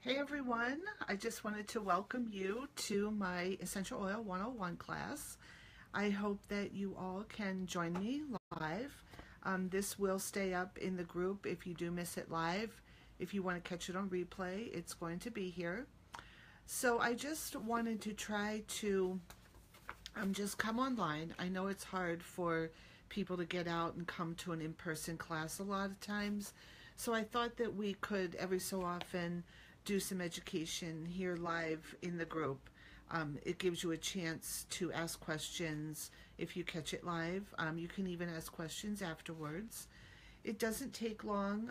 Hey everyone, I just wanted to welcome you to my Essential Oil 101 class. I hope that you all can join me live. This will stay up in the group if you do miss it live. If you want to catch it on replay, it's going to be here. So I just wanted to try to just come online. I know it's hard for people to get out and come to an in-person class a lot of times. So I thought that we could every so often do some education here live in the group. It gives you a chance to ask questions if you catch it live. You can even ask questions afterwards. It doesn't take long.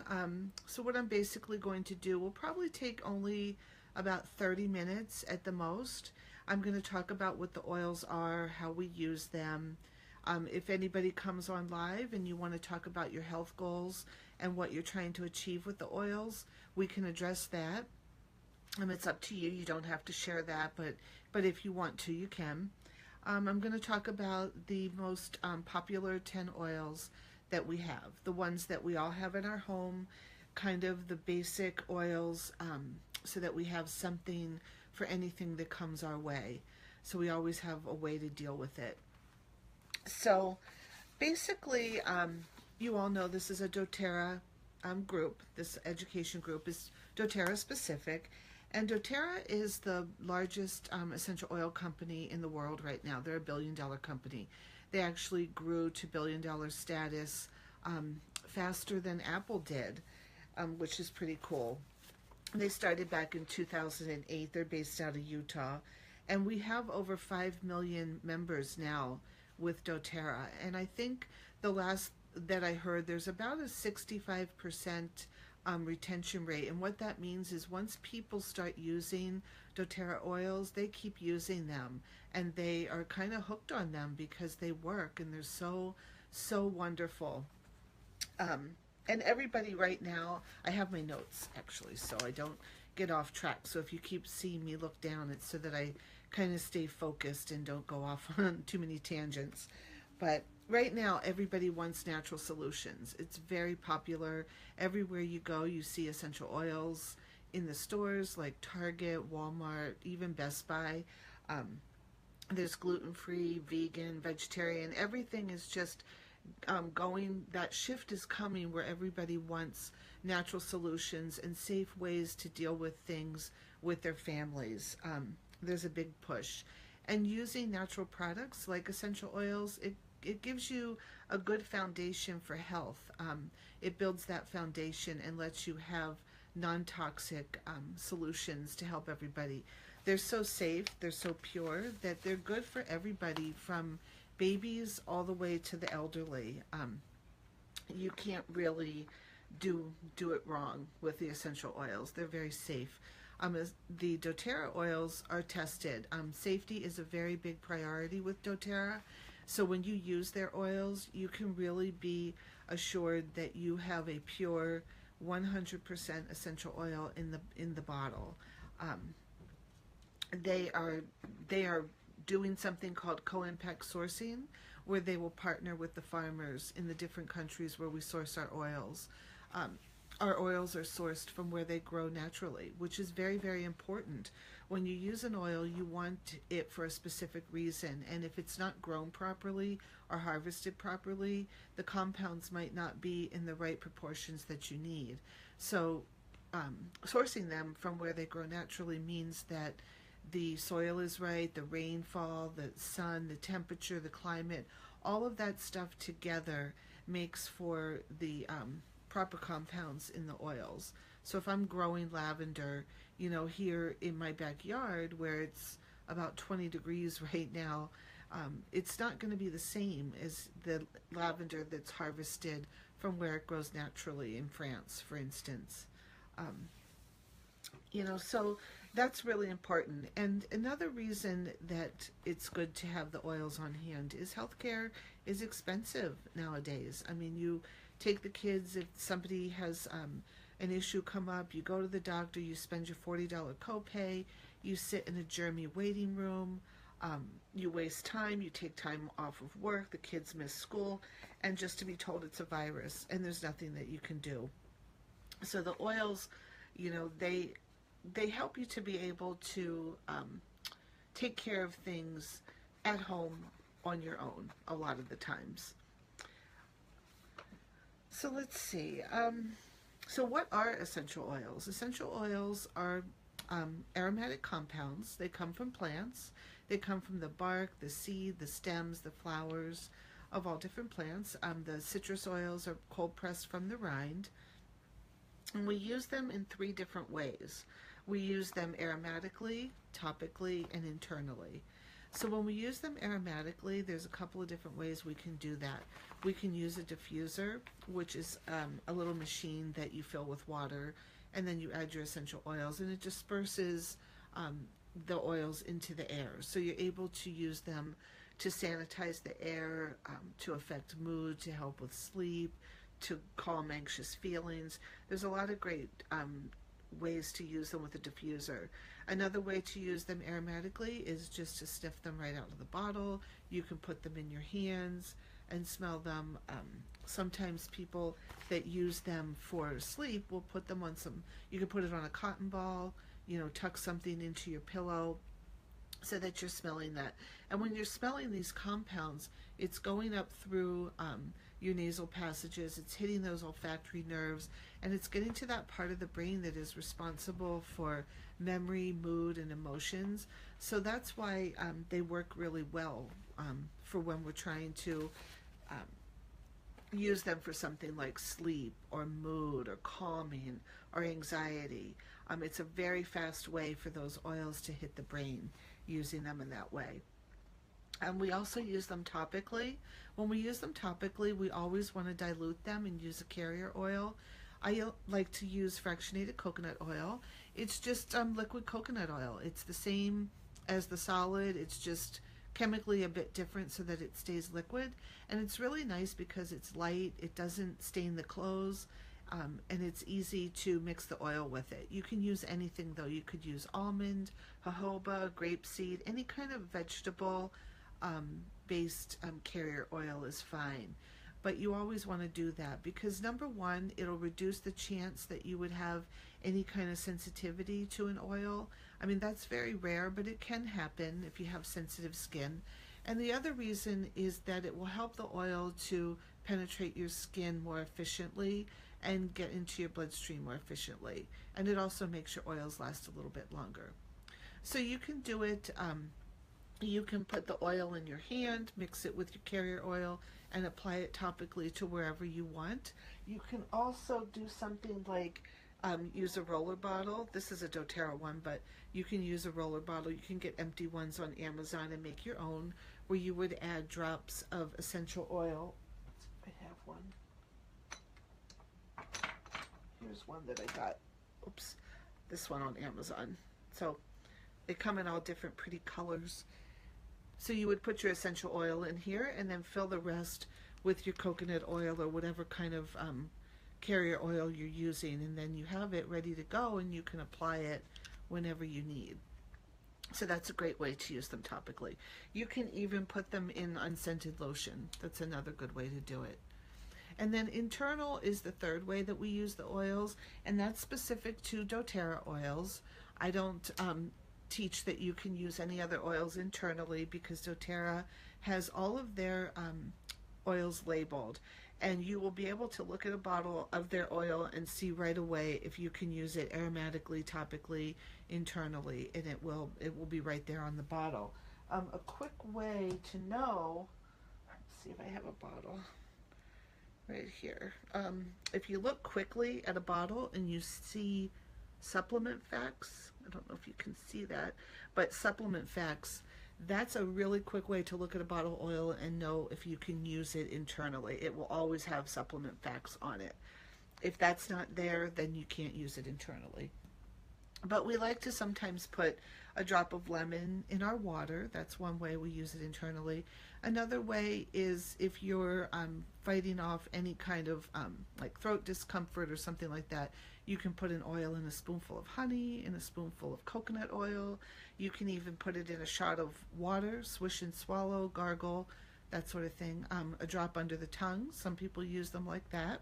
So what I'm basically going to do will probably take only about 30 minutes at the most. I'm going to talk about what the oils are, how we use them. If anybody comes on live and you want to talk about your health goals and what you're trying to achieve with the oils, we can address that. It's up to you. You don't have to share that, but if you want to, you can. I'm going to talk about the most popular 10 oils that we have, the ones that we all have in our home, kind of the basic oils, so that we have something for anything that comes our way. So we always have a way to deal with it. So basically, you all know this is a doTERRA group. This education group is doTERRA specific. And doTERRA is the largest essential oil company in the world right now. They're a billion-dollar company. They actually grew to billion-dollar status faster than Apple did, which is pretty cool. They started back in 2008. They're based out of Utah. And we have over 5 million members now with doTERRA. And I think the last that I heard, there's about a 65% retention rate. And what that means is once people start using doTERRA oils, they keep using them and they are kind of hooked on them because they work and they're so wonderful. And everybody right now, I have my notes actually, so I don't get off track. So if you keep seeing me look down, it's so that I kind of stay focused and don't go off on too many tangents. But right now, everybody wants natural solutions. It's very popular. Everywhere you go, you see essential oils in the stores like Target, Walmart, even Best Buy. Um, there's gluten-free, vegan, vegetarian. Everything is just going, that shift is coming where everybody wants natural solutions and safe ways to deal with things with their families. There's a big push. And using natural products like essential oils, it gives you a good foundation for health. It builds that foundation and lets you have non-toxic solutions to help everybody. They're so safe, they're so pure that they're good for everybody from babies all the way to the elderly. You can't really do it wrong with the essential oils. They're very safe. The doTERRA oils are tested. Safety is a very big priority with doTERRA. So when you use their oils, you can really be assured that you have a pure 100% essential oil in the bottle. Um, they are doing something called co-impact sourcing, where they will partner with the farmers in the different countries where we source our oils. Um, our oils are sourced from where they grow naturally, which is very, very important. When you use an oil, you want it for a specific reason, and if it's not grown properly or harvested properly, the compounds might not be in the right proportions that you need. So sourcing them from where they grow naturally means that the soil is right, the rainfall, the sun, the temperature, the climate, all of that stuff together makes for the proper compounds in the oils. So if I'm growing lavender, here in my backyard where it's about 20 degrees right now, it's not going to be the same as the lavender that's harvested from where it grows naturally in France, for instance. Um, so that's really important. And another reason that it's good to have the oils on hand is healthcare is expensive nowadays. I mean, you take the kids, if somebody has an issue come up, you go to the doctor, you spend your $40 copay, you sit in a germy waiting room, you waste time, you take time off of work, the kids miss school, and just to be told it's a virus and there's nothing that you can do. So the oils, they they help you to be able to take care of things at home on your own a lot of the times. So let's see. So what are essential oils? Essential oils are aromatic compounds. They come from plants. They come from the bark, the seed, the stems, the flowers of all different plants. The citrus oils are cold pressed from the rind. And we use them in 3 different ways. We use them aromatically, topically, and internally. So when we use them aromatically, there's a couple of different ways we can do that. We can use a diffuser, which is a little machine that you fill with water, and then you add your essential oils, and it disperses the oils into the air. So you're able to use them to sanitize the air, to affect mood, to help with sleep, to calm anxious feelings. There's a lot of great ways to use them with a diffuser. Another way to use them aromatically is just to sniff them right out of the bottle. You can put them in your hands and smell them. Sometimes people that use them for sleep will put them on you can put it on a cotton ball, tuck something into your pillow so that you're smelling that. And when you're smelling these compounds, it's going up through your nasal passages, it's hitting those olfactory nerves, and it's getting to that part of the brain that is responsible for memory, mood, and emotions. So that's why they work really well for when we're trying to use them for something like sleep or mood or calming or anxiety. It's a very fast way for those oils to hit the brain, using them in that way. And we also use them topically. When we use them topically, we always want to dilute them and use a carrier oil. I like to use fractionated coconut oil. It's just liquid coconut oil. It's the same as the solid. It's just chemically a bit different so that it stays liquid. And it's really nice because it's light. It doesn't stain the clothes. And it's easy to mix the oil with it. You can use anything though. You could use almond, jojoba, grapeseed, any kind of vegetable based carrier oil is fine. But you always want to do that because number one, it'll reduce the chance that you would have any kind of sensitivity to an oil. I mean, that's very rare, but it can happen if you have sensitive skin. And the other reason is that it will help the oil to penetrate your skin more efficiently and get into your bloodstream more efficiently. And it also makes your oils last a little bit longer. So you can do it, you can put the oil in your hand, mix it with your carrier oil, and apply it topically to wherever you want. You can also do something like use a roller bottle. This is a doTERRA one, but you can use a roller bottle. You can get empty ones on Amazon and make your own, where you would add drops of essential oil. I have one. Here's one that I got. Oops, this one on Amazon. So they come in all different pretty colors. So you would put your essential oil in here and then fill the rest with your coconut oil or whatever kind of carrier oil you're using, and then you have it ready to go and you can apply it whenever you need. So that's a great way to use them topically. You can even put them in unscented lotion. That's another good way to do it. And then internal is the third way that we use the oils, and that's specific to doTERRA oils. I don't teach that you can use any other oils internally because doTERRA has all of their oils labeled, and you will be able to look at a bottle of their oil and see right away if you can use it aromatically, topically, internally, and it will be right there on the bottle. A quick way to know, let's see if I have a bottle right here. If you look quickly at a bottle and you see supplement facts, I don't know if you can see that, but supplement facts, that's a really quick way to look at a bottle of oil and know if you can use it internally. It will always have supplement facts on it. If that's not there, then you can't use it internally. But we like to sometimes put a drop of lemon in our water. That's one way we use it internally. Another way is if you're fighting off any kind of like throat discomfort or something like that, you can put an oil in a spoonful of honey, in a spoonful of coconut oil. You can even put it in a shot of water, swish and swallow, gargle, that sort of thing. A drop under the tongue. Some people use them like that.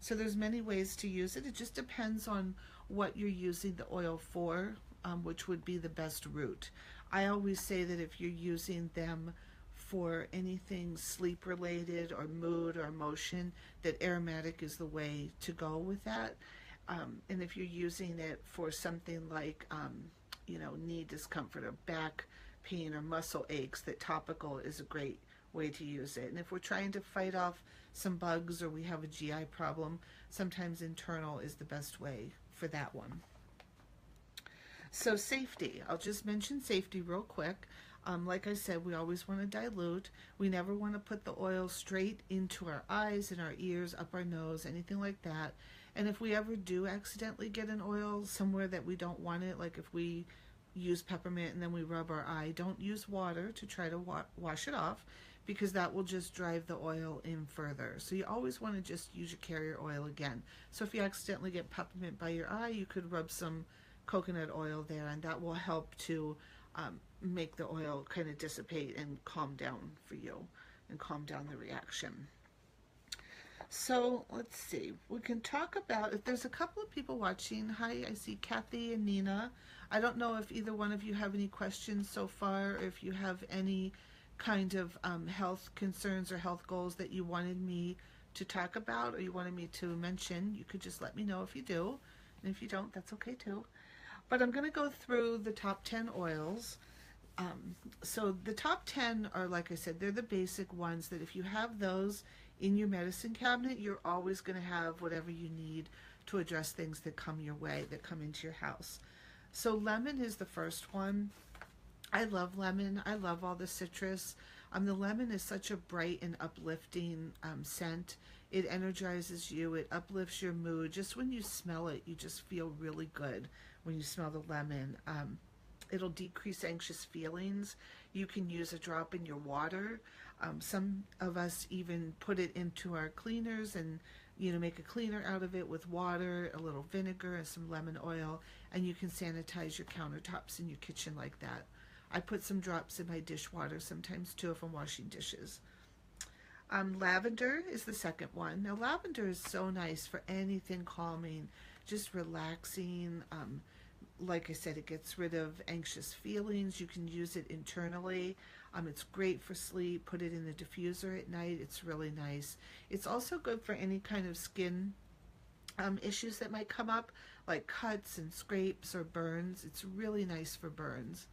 So there's many ways to use it. It just depends on what you're using the oil for, which would be the best route. I always say that if you're using them for anything sleep related or mood or emotion, that aromatic is the way to go with that. And if you're using it for something like, knee discomfort or back pain or muscle aches, that topical is a great way to use it. And if we're trying to fight off some bugs or we have a GI problem, sometimes internal is the best way for that one. So safety, I'll just mention safety real quick. Like I said, we always want to dilute. We never want to put the oil straight into our eyes and our ears, up our nose, anything like that. And if we ever do accidentally get an oil somewhere that we don't want it, like if we use peppermint and then we rub our eye, don't use water to try to wash it off, because that will just drive the oil in further. So you always want to just use your carrier oil again. So if you accidentally get peppermint by your eye, you could rub some coconut oil there, and that will help to make the oil kind of dissipate and calm down for you and calm down the reaction. So let's see, we can talk about, if there's a couple of people watching. Hi, I see Kathy and Nina. I don't know if either one of you have any questions so far, or if you have any kind of health concerns or health goals that you wanted me to talk about or you wanted me to mention. You could just let me know if you do, and if you don't, that's okay too. But I'm going to go through the top 10 oils. So the top 10 are, like I said, they're the basic ones that if you have those in your medicine cabinet, you're always going to have whatever you need to address things that come your way, that come into your house. So lemon is the first one. I love lemon. I love all the citrus. The lemon is such a bright and uplifting scent. It energizes you. It uplifts your mood. Just when you smell it, you just feel really good when you smell the lemon. It'll decrease anxious feelings. You can use a drop in your water. Some of us even put it into our cleaners and make a cleaner out of it with water, a little vinegar, and some lemon oil, and you can sanitize your countertops in your kitchen like that. I put some drops in my dishwater sometimes too if I'm washing dishes. Lavender is the second one. Now lavender is so nice for anything calming, just relaxing. Like I said, it gets rid of anxious feelings. You can use it internally. It's great for sleep. Put it in the diffuser at night. It's really nice. It's also good for any kind of skin issues that might come up, like cuts and scrapes or burns. It's really nice for burns.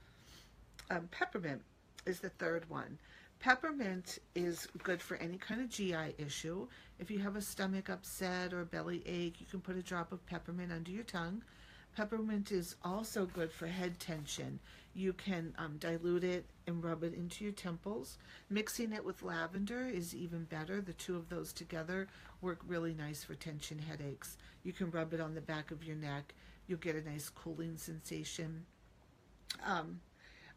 Peppermint is the third one. Peppermint is good for any kind of GI issue. If you have a stomach upset or a belly ache, you can put a drop of peppermint under your tongue. Peppermint is also good for head tension. You can dilute it and rub it into your temples. Mixing it with lavender is even better. The two of those together work really nice for tension headaches. You can rub it on the back of your neck. You'll get a nice cooling sensation.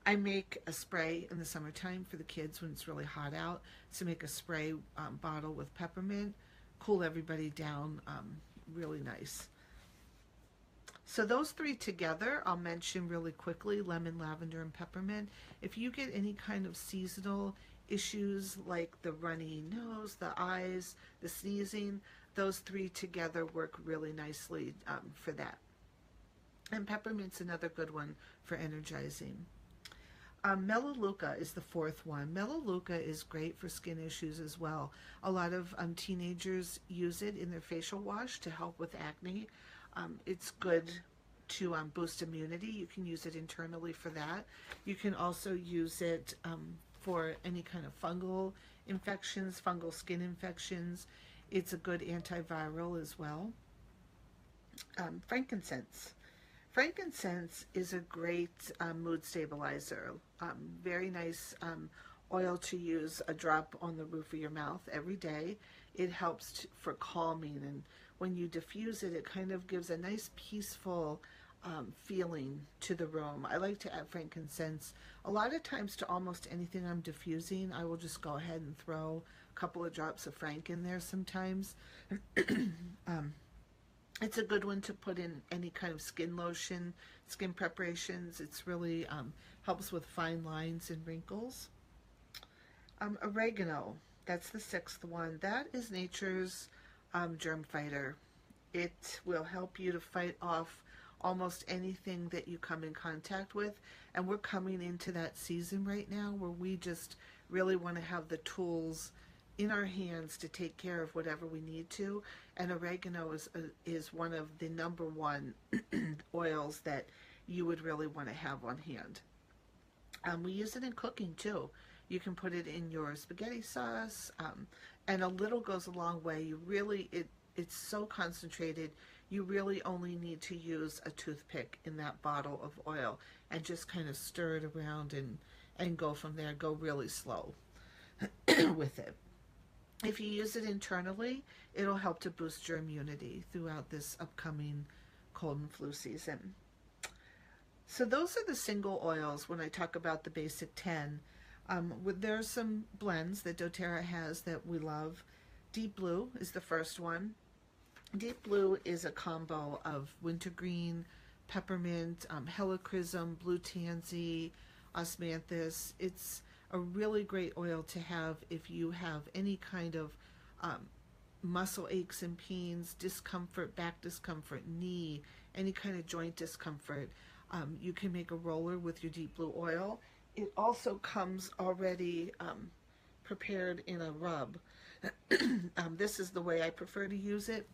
I make a spray in the summertime for the kids when it's really hot out. So make a spray bottle with peppermint, cool everybody down, really nice. So those three together, I'll mention really quickly, lemon, lavender, and peppermint. If you get any kind of seasonal issues like the runny nose, the eyes, the sneezing, those three together work really nicely for that. And peppermint's another good one for energizing. Melaleuca is the fourth one. Melaleuca is great for skin issues as well. A lot of teenagers use it in their facial wash to help with acne. It's good to boost immunity. You can use it internally for that. You can also use it for any kind of fungal infections, fungal skin infections. It's a good antiviral as well. Frankincense. Frankincense is a great mood stabilizer. Very nice oil to use, a drop on the roof of your mouth every day. It helps for calming, and when you diffuse it, it kind of gives a nice peaceful feeling to the room. I like to add frankincense a lot of times to almost anything I'm diffusing. I will just go ahead and throw a couple of drops of frank in there sometimes. It's a good one to put in any kind of skin lotion, skin preparations. It's really helps with fine lines and wrinkles. Oregano, that's the sixth one. That is nature's germ fighter. It will help you to fight off almost anything that you come in contact with. And we're coming into that season right now where we just really want to have the tools in our hands to take care of whatever we need to. And oregano is one of the number one oils that you would really want to have on hand. We use it in cooking too. You can put it in your spaghetti sauce, and a little goes a long way. You really, it's so concentrated, you really only need to use a toothpick in that bottle of oil and just kind of stir it around and go from there. Go really slow with it. If you use it internally, it'll help to boost your immunity throughout this upcoming cold and flu season. So those are the single oils when I talk about the basic 10. There's some blends that doTERRA has that we love. Deep Blue is the first one. Deep Blue is a combo of wintergreen, peppermint, helichrysum, blue tansy, osmanthus. It's a really great oil to have if you have any kind of muscle aches and pains, discomfort, back discomfort, knee, any kind of joint discomfort. You can make a roller with your Deep Blue oil. It also comes already prepared in a rub. This is the way I prefer to use it.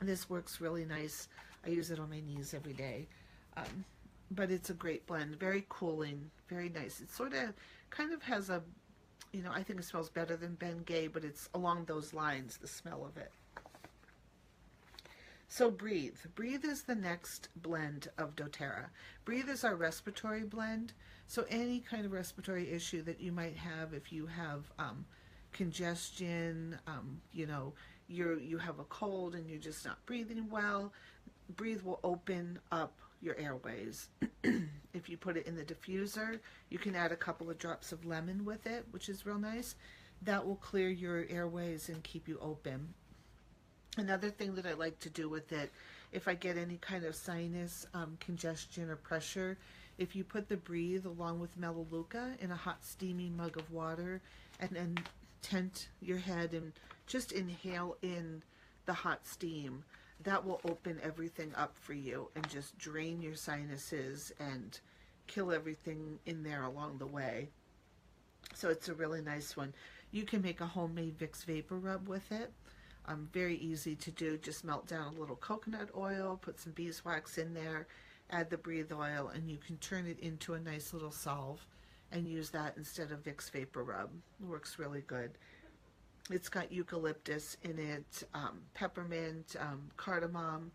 This works really nice. I use it on my knees every day. But it's a great blend. Very cooling, very nice. It sort of kind of has a, you know, I think it smells better than Bengay, but it's along those lines, the smell of it. So Breathe. Breathe is the next blend of doTERRA. Breathe is our respiratory blend. So any kind of respiratory issue that you might have, if you have congestion, you know, you have a cold and you're just not breathing well, Breathe will open up your airways. If you put it in the diffuser, you can add a couple of drops of lemon with it, which is real nice. That will clear your airways and keep you open. Another thing that I like to do with it, if I get any kind of sinus congestion or pressure, if you put the Breathe along with Melaleuca in a hot steamy mug of water and then tent your head and just inhale in the hot steam, that will open everything up for you and just drain your sinuses and kill everything in there along the way. So it's a really nice one. You can make a homemade Vicks Vapor Rub with it. Very easy to do. Just melt down a little coconut oil, put some beeswax in there, add the Breathe oil, and you can turn it into a nice little salve and use that instead of Vicks Vapor Rub. It works really good. It's got eucalyptus in it, peppermint, cardamom,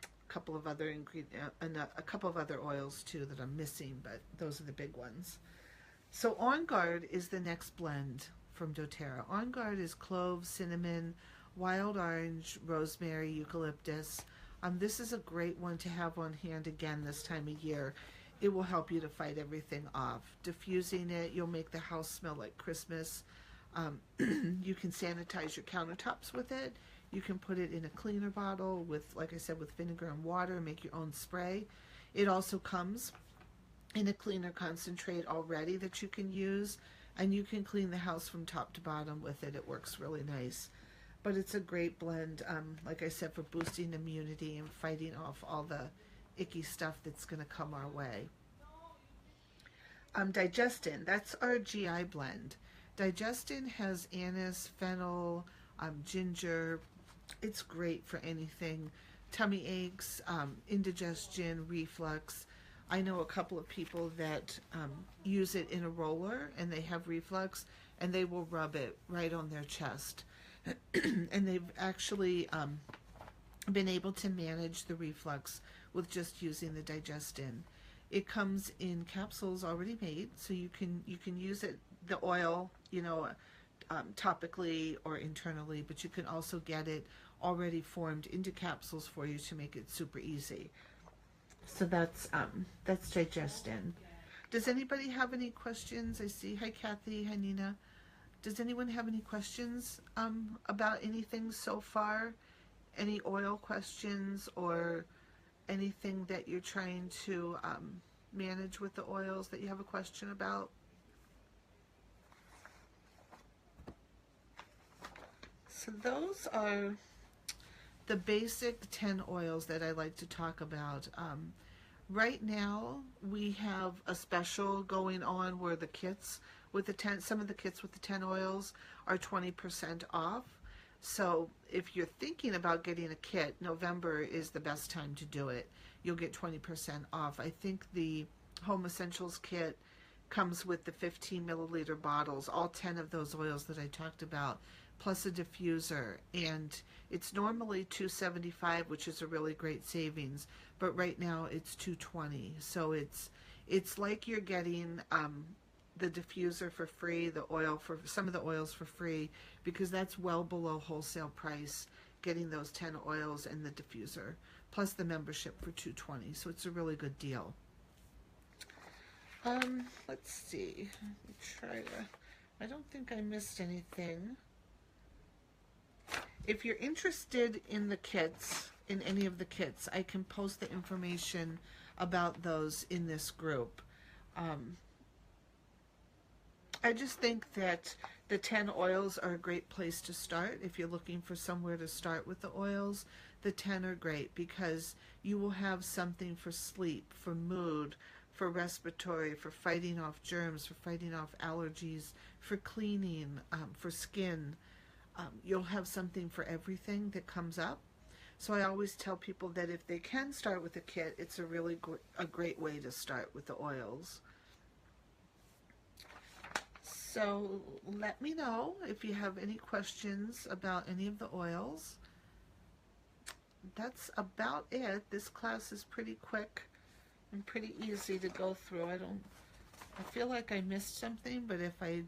a couple of other ingredients, and a couple of other oils too that I'm missing, but those are the big ones. So On Guard is the next blend from doTERRA. On Guard is clove, cinnamon, wild orange, rosemary, eucalyptus. This is a great one to have on hand again this time of year. It will help you to fight everything off. Diffusing it, you'll make the house smell like Christmas. You can sanitize your countertops with it. You can put it in a cleaner bottle with, like I said, with vinegar and water, make your own spray. It also comes in a cleaner concentrate already that you can use, and you can clean the house from top to bottom with it. It works really nice. But it's a great blend, like I said, for boosting immunity and fighting off all the icky stuff that's going to come our way. Digestin, that's our GI blend. Digestin has anise, fennel, ginger. It's great for anything. Tummy aches, indigestion, reflux. I know a couple of people that use it in a roller and they have reflux and they will rub it right on their chest. And they've actually been able to manage the reflux with just using the Digestin. It comes in capsules already made, so you can use it, the oil, you know, topically or internally, but you can also get it already formed into capsules for you to make it super easy. So that's Digestin. Does anybody have any questions? I see. Hi, Kathy. Hi, Nina. Does anyone have any questions about anything so far? Any oil questions or anything that you're trying to manage with the oils that you have a question about? So those are the basic 10 oils that I like to talk about. Right now, we have a special going on where the kits with the 10, some of the kits with the 10 oils are 20% off. So if you're thinking about getting a kit, November is the best time to do it. You'll get 20% off. I think the Home Essentials kit comes with the 15 milliliter bottles, all 10 of those oils that I talked about, plus a diffuser, and it's normally $275, which is a really great savings, but right now it's $220. So it's like you're getting the diffuser for free, the oil for some of the oils for free, because that's well below wholesale price, getting those 10 oils and the diffuser plus the membership for $220. So it's a really good deal. Let's see. Let me try to, I don't think I missed anything. If you're interested in the kits, in any of the kits, I can post the information about those in this group. I just think that the 10 oils are a great place to start. If you're looking for somewhere to start with the oils, the 10 are great because you will have something for sleep, for mood, for respiratory, for fighting off germs, for fighting off allergies, for cleaning, for skin. You'll have something for everything that comes up. So I always tell people that if they can start with a kit, it's a really a great way to start with the oils. So let me know if you have any questions about any of the oils. That's about it. This class is pretty quick and pretty easy to go through. I feel like I missed something, but if I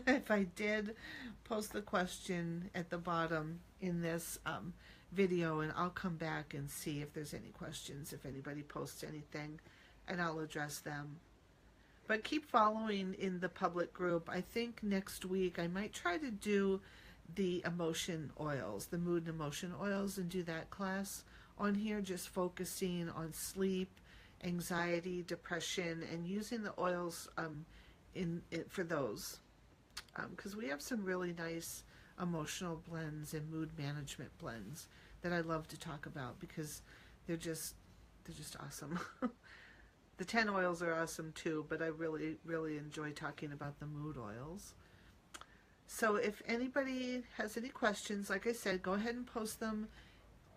if I did, post the question at the bottom in this video, and I'll come back and see if there's any questions, if anybody posts anything, and I'll address them. But keep following in the public group. I think next week I might try to do the emotion oils, the mood and emotion oils, and do that class on here, just focusing on sleep, anxiety, depression, and using the oils for those, because we have some really nice emotional blends and mood management blends that I love to talk about because they're just awesome. The 10 oils are awesome too, but I really enjoy talking about the mood oils. So if anybody has any questions, like I said, go ahead and post them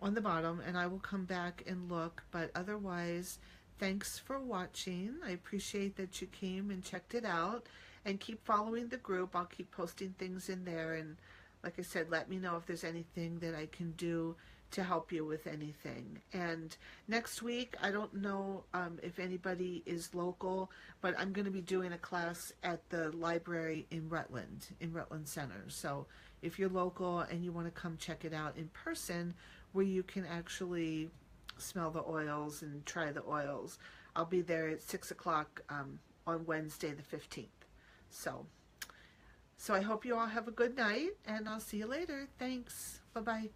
on the bottom and I will come back and look. But otherwise, thanks for watching. I appreciate that you came and checked it out, and keep following the group. I'll keep posting things in there, and like I said, let me know if there's anything that I can do to help you with anything. And next week, I don't know if anybody is local, but I'm going to be doing a class at the library in Rutland Center. So if you're local and you want to come check it out in person, where you can actually smell the oils and try the oils, I'll be there at 6 o'clock on Wednesday the 15th. So I hope you all have a good night, and I'll see you later. Thanks. Bye-bye.